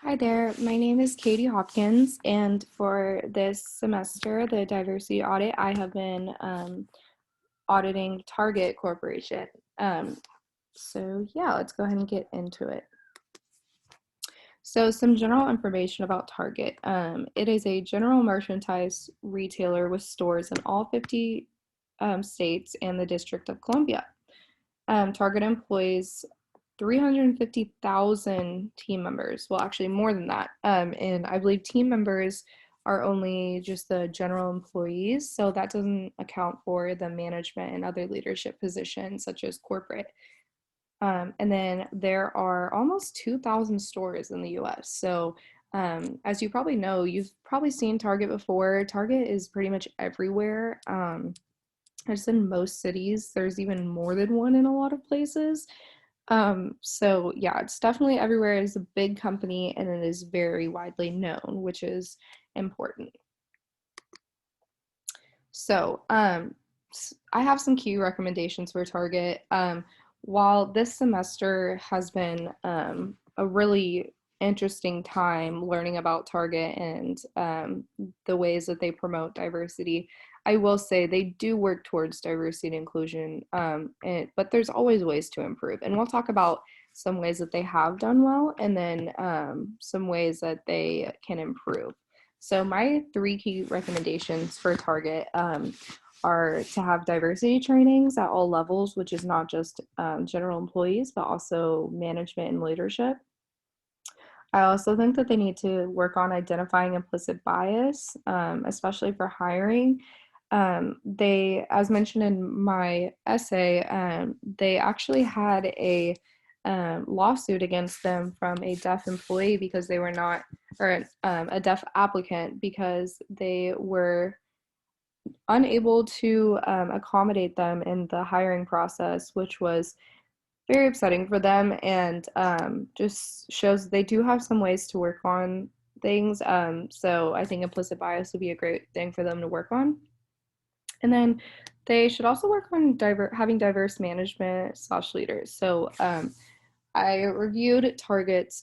Hi there, my name is Katie Hopkins, and for this semester, the diversity audit, I have been auditing Target Corporation. So yeah, let's go ahead and get into it. So some general information about Target. It is a general merchandise retailer with stores in all 50 states and the District of Columbia. Target employs 350,000 team members. Well, actually, more than that. And I believe team members are only just the general employees, so that doesn't account for the management and other leadership positions, such as corporate. And then there are almost 2,000 stores in the US. So, as you probably know, you've probably seen Target before. Target is pretty much everywhere. It's in most cities. There's even more than one in a lot of places. So yeah, it's definitely everywhere. It's a big company and it is very widely known, which is important. So, I have some key recommendations for Target. While this semester has been a really interesting time learning about Target and the ways that they promote diversity, I will say they do work towards diversity and inclusion, but there's always ways to improve. And we'll talk about some ways that they have done well and then some ways that they can improve. So my three key recommendations for Target are to have diversity trainings at all levels, which is not just general employees, but also management and leadership. I also think that they need to work on identifying implicit bias, especially for hiring. As mentioned in my essay, they actually had a lawsuit against them from a deaf employee because they were not, or a deaf applicant because they were unable to accommodate them in the hiring process, which was very upsetting for them and just shows they do have some ways to work on things. So I think implicit bias would be a great thing for them to work on. And then they should also work on having diverse management slash leaders. So I reviewed Target's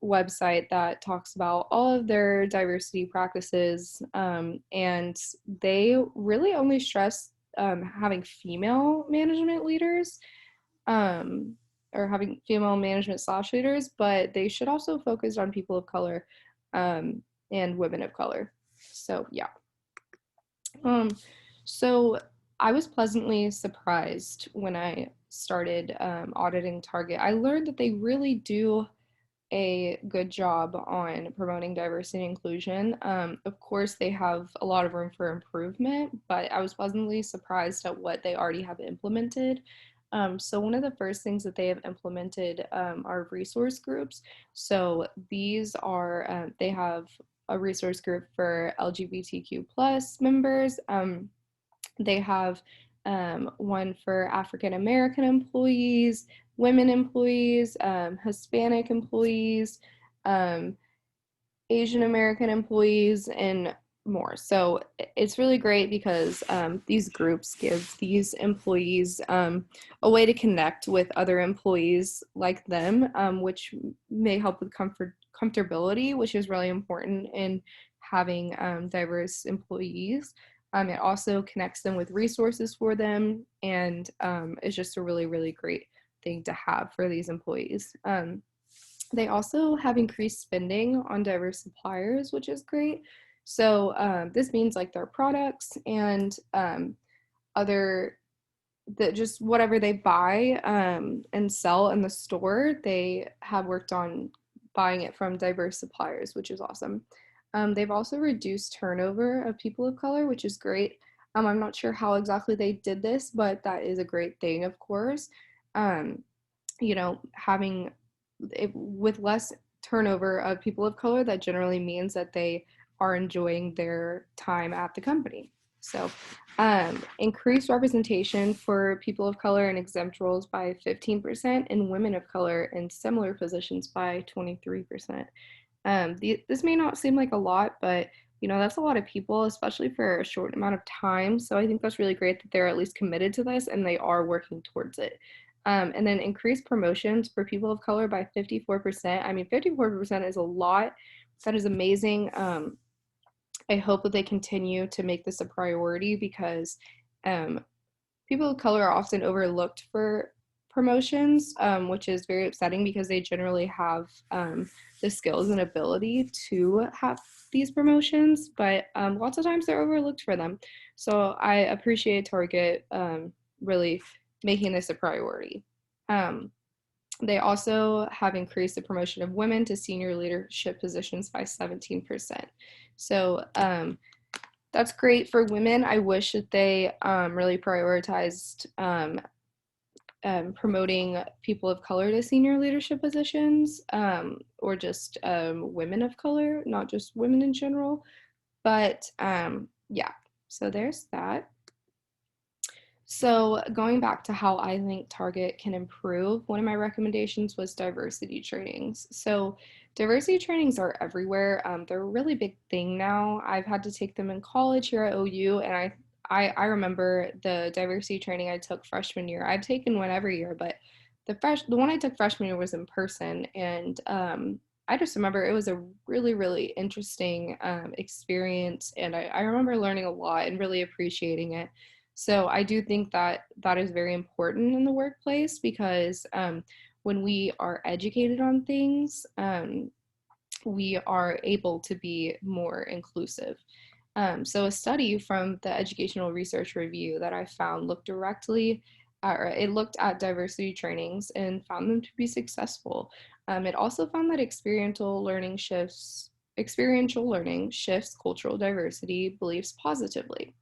website that talks about all of their diversity practices, and they really only stress having female management leaders um, or having female management slash leaders, but they should also focus on people of color and women of color. So, yeah. Um, so I was pleasantly surprised when I started auditing Target. I learned that they really do a good job on promoting diversity and inclusion. Of course, they have a lot of room for improvement, but I was pleasantly surprised at what they already have implemented. So one of the first things that they have implemented are resource groups. So these are they have a resource group for LGBTQ plus members. They have one for African American employees, women employees, Hispanic employees, um, Asian American employees, and more. So it's really great because these groups give these employees a way to connect with other employees like them, which may help with comfortability, which is really important in having diverse employees. It also connects them with resources for them, and it's just a really, really great thing to have for these employees. They also have increased spending on diverse suppliers, which is great. So this means like their products and other that just whatever they buy and sell in the store, they have worked on buying it from diverse suppliers, which is awesome. They've also reduced turnover of people of color, which is great. I'm not sure how exactly they did this, but that is a great thing, of course. Um, having with less turnover of people of color, that generally means that they are enjoying their time at the company. So, increased representation for people of color in exempt roles by 15% and women of color in similar positions by 23%. This may not seem like a lot, but that's a lot of people, especially for a short amount of time. So I think that's really great that they're at least committed to this and they are working towards it. And then increase promotions for people of color by 54%. I mean, 54% is a lot. That is amazing. I hope that they continue to make this a priority because um, people of color are often overlooked for promotions, which is very upsetting because they generally have the skills and ability to have these promotions, but lots of times they're overlooked for them. So I appreciate Target really making this a priority. Um, they also have increased the promotion of women to senior leadership positions by 17%. So that's great for women. I wish that they really prioritized promoting people of color to senior leadership positions, or just women of color, not just women in general. But yeah, so there's that. So going back to how I think Target can improve, one of my recommendations was diversity trainings. So diversity trainings are everywhere. They're a really big thing now. I've had to take them in college here at OU, and I remember the diversity training I took freshman year. I've taken one every year, but the one I took freshman year was in person, and I just remember it was a really interesting experience, and I remember learning a lot and really appreciating it. So I do think that that is very important in the workplace because when we are educated on things, we are able to be more inclusive. So a study from the Educational Research Review that I found looked directly it looked at diversity trainings and found them to be successful. It also found that experiential learning shifts cultural diversity beliefs positively.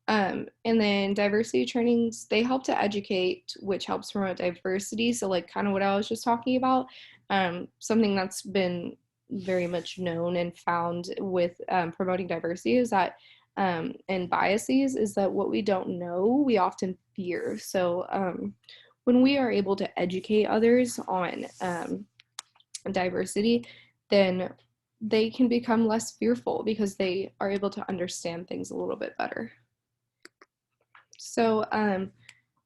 And then diversity trainings, they help to educate, which helps promote diversity. So, like, kind of what I was just talking about, something that's been very much known and found with promoting diversity is that, and biases, is that what we don't know, we often fear. So, when we are able to educate others on diversity, then they can become less fearful because they are able to understand things a little bit better. So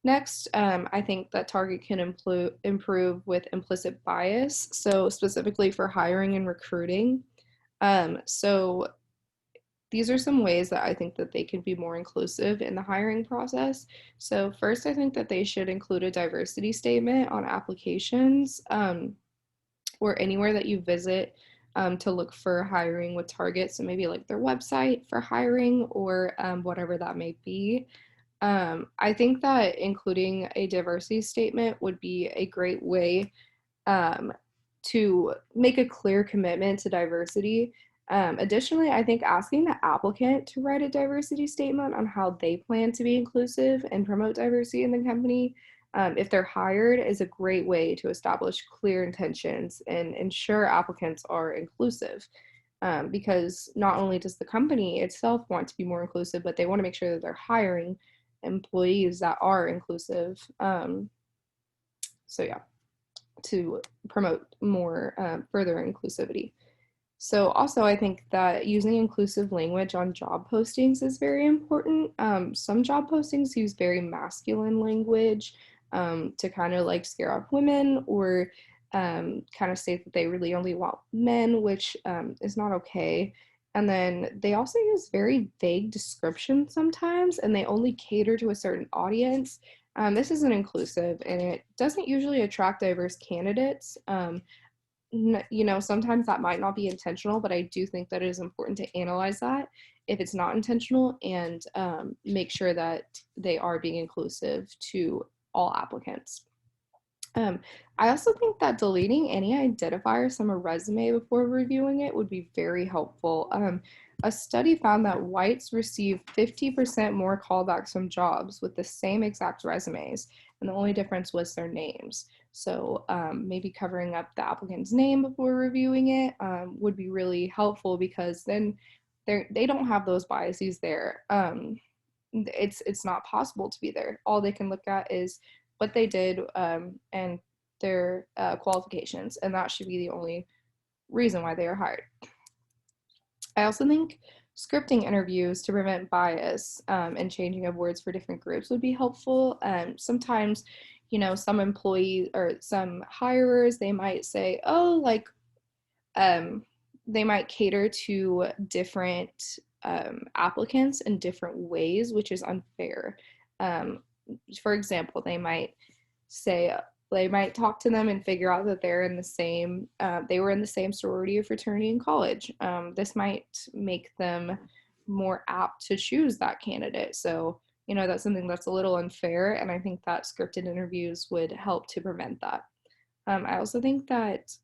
next, I think that Target can improve with implicit bias, so specifically for hiring and recruiting. So these are some ways that I think that they can be more inclusive in the hiring process. So first, I think that they should include a diversity statement on applications or anywhere that you visit to look for hiring with Target. So maybe like their website for hiring or whatever that may be. I think that including a diversity statement would be a great way um, to make a clear commitment to diversity. Additionally, I think asking the applicant to write a diversity statement on how they plan to be inclusive and promote diversity in the company, if they're hired, is a great way to establish clear intentions and ensure applicants are inclusive. Because not only does the company itself want to be more inclusive, but they want to make sure that they're hiring employees that are inclusive. So yeah, to promote more further inclusivity. So also, I think that using inclusive language on job postings is very important. Some job postings use very masculine language to kind of like scare off women or kind of state that they really only want men, which is not okay. And then they also use very vague descriptions sometimes, and they only cater to a certain audience. This isn't inclusive, and it doesn't usually attract diverse candidates. Sometimes that might not be intentional, but I do think that it is important to analyze that if it's not intentional and make sure that they are being inclusive to all applicants. I also think that deleting any identifiers from a resume before reviewing it would be very helpful. A study found that whites receive 50% more callbacks from jobs with the same exact resumes, and the only difference was their names. So maybe covering up the applicant's name before reviewing it would be really helpful because then they don't have those biases there. It's not possible to be there. All they can look at is what they did and their qualifications, and that should be the only reason why they are hired. I also think scripting interviews to prevent bias and changing of words for different groups would be helpful. Sometimes, some employees or some hirers, they might say, oh, like, um, they might cater to different applicants in different ways, which is unfair. Um, for example, say, they might talk to them and figure out that they were in the same sorority or fraternity in college. This might make them more apt to choose that candidate. So, that's something that's a little unfair, and I think that scripted interviews would help to prevent that. I also think that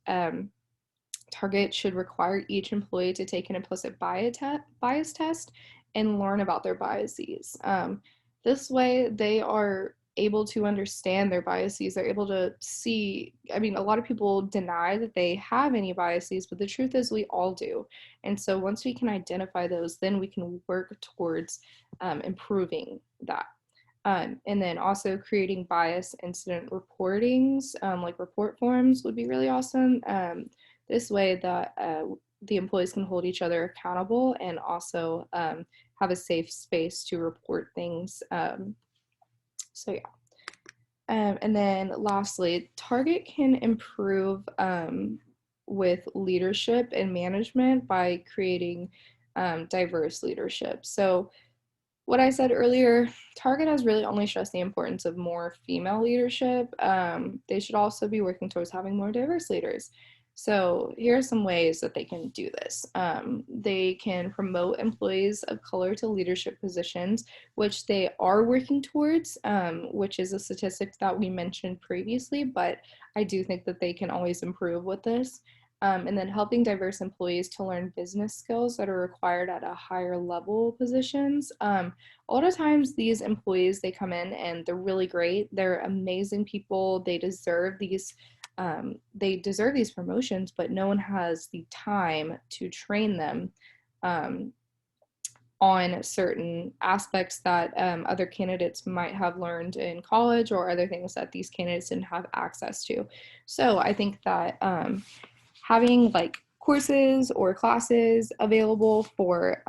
Target should require each employee to take an implicit bias test and learn about their biases. This way, they are able to understand their biases. They're able to see. I mean, a lot of people deny that they have any biases, but the truth is, we all do. And so, once we can identify those, then we can work towards improving that. And then also creating bias incident reportings, like report forms, would be really awesome. This way that the employees can hold each other accountable and also have a safe space to report things. So yeah. And then lastly, Target can improve with leadership and management by creating diverse leadership. So what I said earlier, Target has really only stressed the importance of more female leadership. They should also be working towards having more diverse leaders. So here are some ways that they can do this. They can promote employees of color to leadership positions, which they are working towards, which is a statistic that we mentioned previously, but I do think that they can always improve with this. And then helping diverse employees to learn business skills that are required at a higher level positions. A lot of times these employees, they come in and they're really great. They're amazing people. They deserve these promotions, but no one has the time to train them on certain aspects that other candidates might have learned in college, or other things that these candidates didn't have access to. So I think that having like courses or classes available for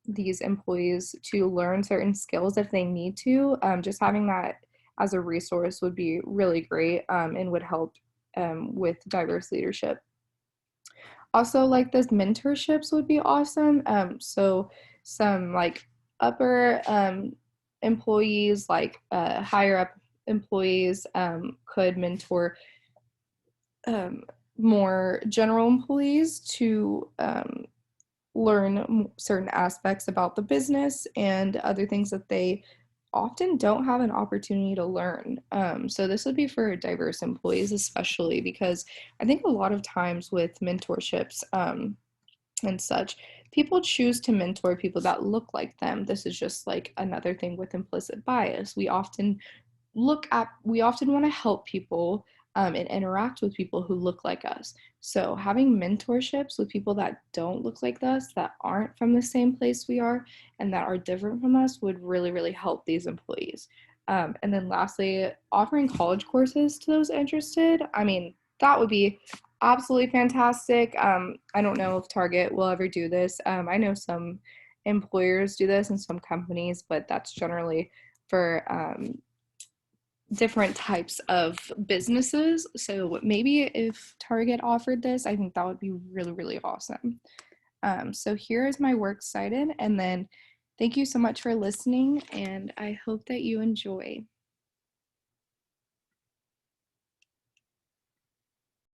these employees to learn certain skills if they need to, just having that as a resource would be really great, and would help with diverse leadership. Also, like those mentorships would be awesome. So some like upper employees, like higher up employees, could mentor um, more general employees to learn certain aspects about the business and other things that they often don't have an opportunity to learn. So this would be for diverse employees, especially because I think a lot of times with mentorships and such, people choose to mentor people that look like them. This is just like another thing with implicit bias. We often want to help people and interact with people who look like us. So having mentorships with people that don't look like us, that aren't from the same place we are, and that are different from us would really, really help these employees. And then lastly, offering college courses to those interested. I mean, that would be absolutely fantastic. I don't know if Target will ever do this. I know some employers do this and some companies, but that's generally for different types of businesses. So maybe if Target offered this, I think that would be really, really awesome. So here is my works cited, and then thank you so much for listening, and I hope that you enjoy.